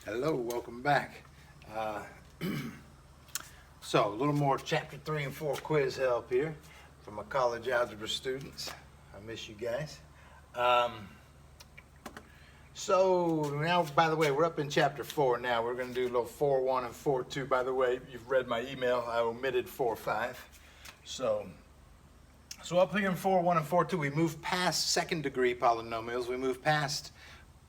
Hello, welcome back. So a little more chapter 3 and 4 quiz help here for my college algebra students. I miss you guys. So now, by the way, we're up in chapter 4 now. We're going to do a little 4.1 and 4.2. By the way, you've read my email. I omitted 4.5. So up here in 4.1 and 4.2, we move past second degree polynomials. We move past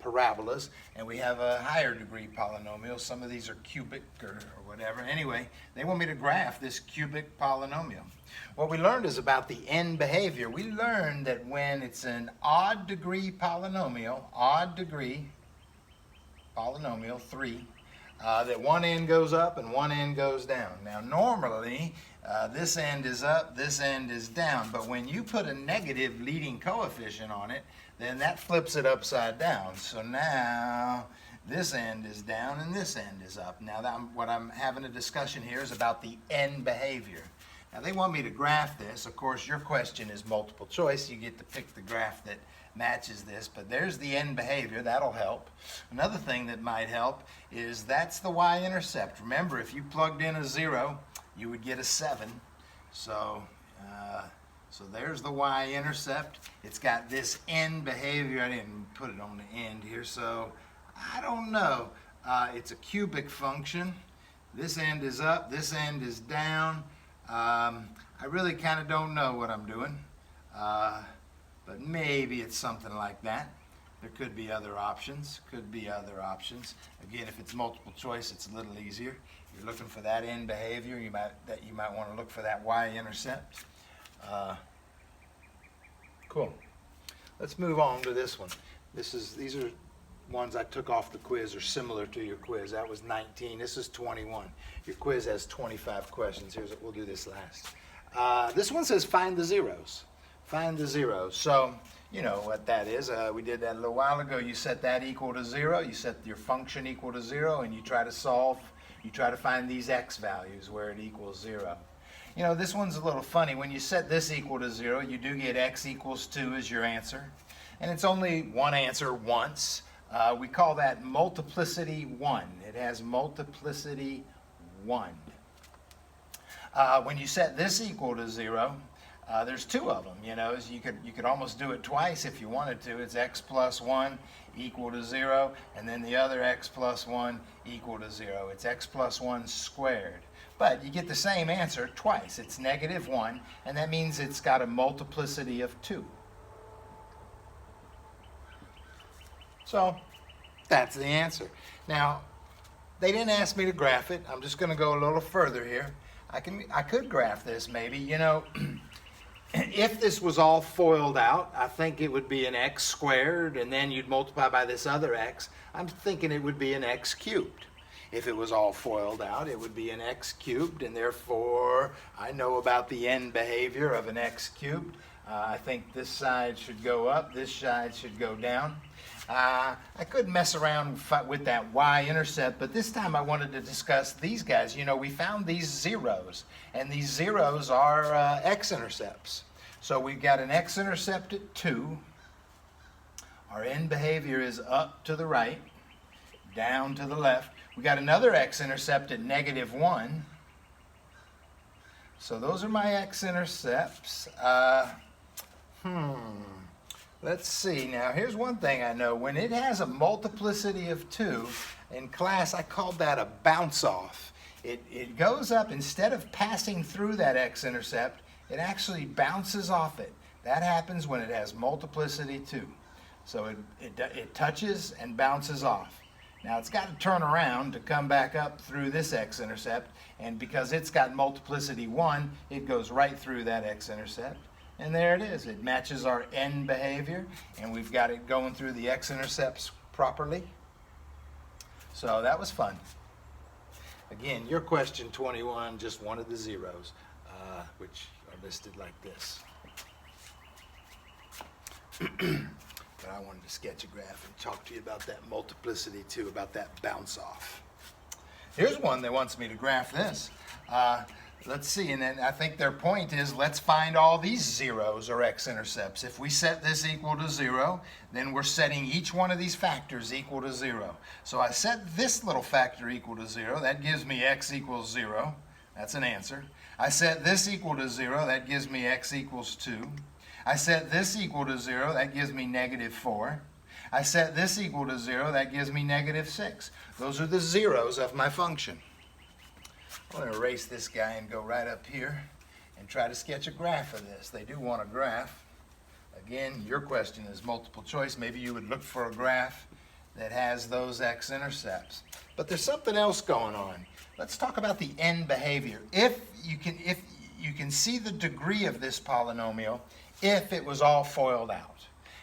parabolas, and we have a higher degree polynomial. Some of these are cubic or whatever. Anyway, they want me to graph this cubic polynomial. What we learned is about the end behavior. We learned that when it's an odd degree polynomial, 3, that one end goes up and one end goes down. Now normally this end is up, this end is down, but when you put a negative leading coefficient on it, then that flips it upside down. So now this end is down and this end is up. Now what I'm having a discussion here is about the end behavior. Now they want me to graph this. Of course, your question is multiple choice. You get to pick the graph that matches this, but there's the end behavior. That'll help. Another thing that might help is that's the Y-intercept. Remember, if you plugged in a 0, you would get a 7. So there's the Y-intercept. It's got this end behavior. I didn't put it on the end here, so I don't know. It's a cubic function. This end is up, this end is down. I really kind of don't know what I'm doing, but maybe it's something like that. There could be other options. Again, if it's multiple choice, it's a little easier. You're looking for that end behavior. You might want to look for that Y-intercept. Cool. Let's move on to this one. These are ones I took off the quiz, are similar to your quiz. That was 19. This is 21. Your quiz has 25 questions. We'll do this last. This one says find the zeros. Find the zeros. So you know what that is. We did that a little while ago. You set that equal to 0. You set your function equal to 0, and you try to solve. You try to find these x values where it equals 0. You know, this one's a little funny. When you set this equal to 0, you do get x equals 2 as your answer. And it's only one answer once. We call that multiplicity 1. It has multiplicity 1. When you set this equal to 0, there's two of them. You know, you could almost do it twice if you wanted to. It's x plus 1 equal to 0, and then the other x plus 1 equal to 0. It's x plus 1 squared. But you get the same answer twice. It's negative 1, and that means it's got a multiplicity of 2. So that's the answer. Now, they didn't ask me to graph it. I'm just going to go a little further here. I could graph this maybe. You know, if this was all FOILed out, I think it would be an x squared, and then you'd multiply by this other x. I'm thinking it would be an x cubed. If it was all FOILed out, it would be an x cubed, and therefore I know about the end behavior of an x cubed. I think this side should go up, this side should go down. I could mess around with that Y-intercept, but this time I wanted to discuss these guys. You know, we found these zeros, and these zeros are x-intercepts. So we've got an x-intercept at 2. Our end behavior is up to the right, down to the left. We got another x-intercept at negative 1. So those are my x-intercepts. Let's see. Now, here's one thing I know. When it has a multiplicity of 2, in class I called that a bounce off. It goes up, instead of passing through that x-intercept, it actually bounces off it. That happens when it has multiplicity 2. So it touches and bounces off. Now it's got to turn around to come back up through this x-intercept, and because it's got multiplicity 1, it goes right through that x-intercept. And there it is. It matches our end behavior, and we've got it going through the x-intercepts properly. So that was fun. Again, your question 21 just wanted the zeros, which are listed like this. But I wanted to sketch a graph and talk to you about that multiplicity too, about that bounce off. Here's one that wants me to graph this. let's see, and then I think their point is let's find all these zeros or x-intercepts. If we set this equal to 0, then we're setting each one of these factors equal to 0. So I set this little factor equal to 0. That gives me x equals 0. That's an answer. I set this equal to 0. That gives me x equals 2. I set this equal to 0. That gives me negative 4. I set this equal to 0. That gives me negative 6. Those are the zeros of my function. I'm going to erase this guy and go right up here and try to sketch a graph of this. They do want a graph. Again, your question is multiple choice. Maybe you would look for a graph that has those x-intercepts. But there's something else going on. Let's talk about the end behavior. If you can see the degree of this polynomial if it was all FOILed out.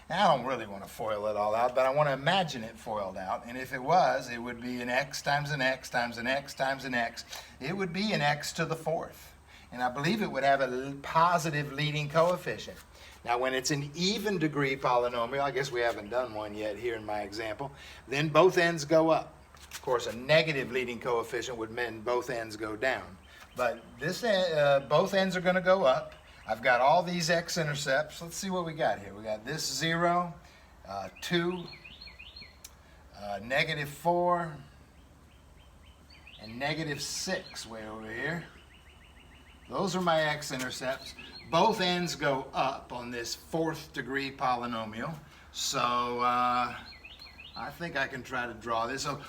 Now, I don't really want to FOIL it all out, but I want to imagine it FOILed out. And if it was, it would be an x times an x times an x times an x. It would be an x to the fourth. And I believe it would have a positive leading coefficient. Now, when it's an even degree polynomial, I guess we haven't done one yet here in my example, then both ends go up. Of course, a negative leading coefficient would mean both ends go down. But this both ends are going to go up. I've got all these x-intercepts. Let's see what we got here. We got this 0, 2, negative 4, and negative 6 way over here. Those are my x-intercepts. Both ends go up on this fourth degree polynomial. So I think I can try to draw this. So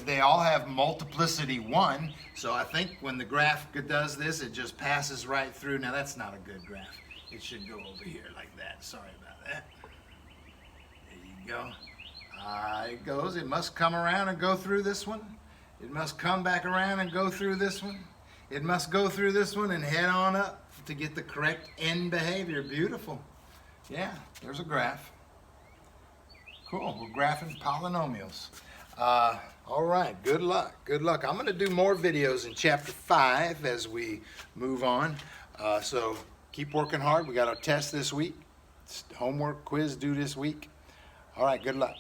they all have multiplicity 1. So I think when the graph does this, it just passes right through. Now that's not a good graph. It should go over here like that. Sorry about that. There you go. It goes. It must come around and go through this one. It must come back around and go through this one. It must go through this one and head on up to get the correct end behavior. Beautiful. Yeah, there's a graph. Cool, we're graphing polynomials. All right, good luck, good luck. I'm going to do more videos in chapter 5 as we move on. So keep working hard. We got our test this week. Homework quiz due this week. All right, good luck.